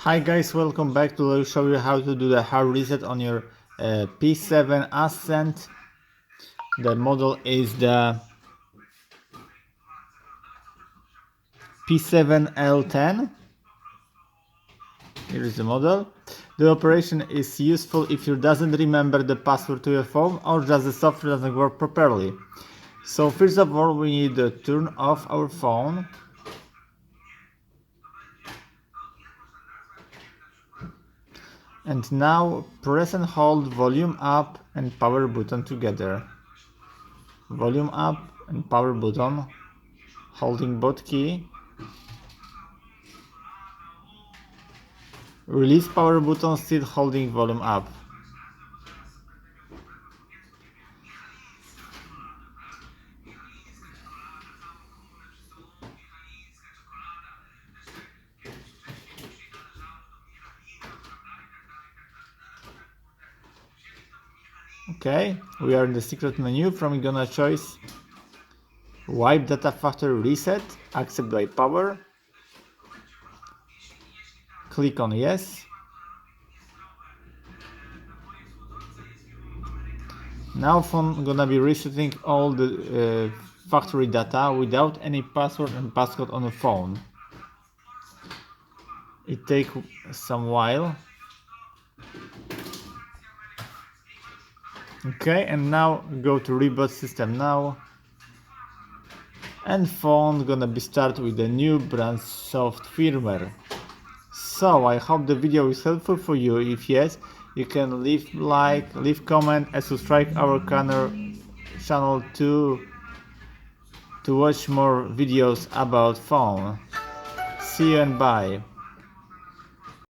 Hi guys, welcome back to show you how to do the hard reset on your P7 Ascent. The model is the P7L10. Here is the model. The operation is useful if you doesn't remember the password to your phone or just the software doesn't work properly. So first of all, we need to turn off our phone. And now press and hold volume up and power button together. Volume up and power button, holding both key. Release power button, still holding volume up. Okay, we are in the secret menu. From we're gonna choose wipe data factory reset, accept by power. Click on yes. Now phone gonna be resetting all the factory data without any password and passcode on the phone. It takes some while. Okay, and now go to reboot system now. And phone gonna be started with the new brand soft firmware. So I hope the video is helpful for you. If yes, you can leave like, leave comment and subscribe our channel to watch more videos about phone. See you and bye.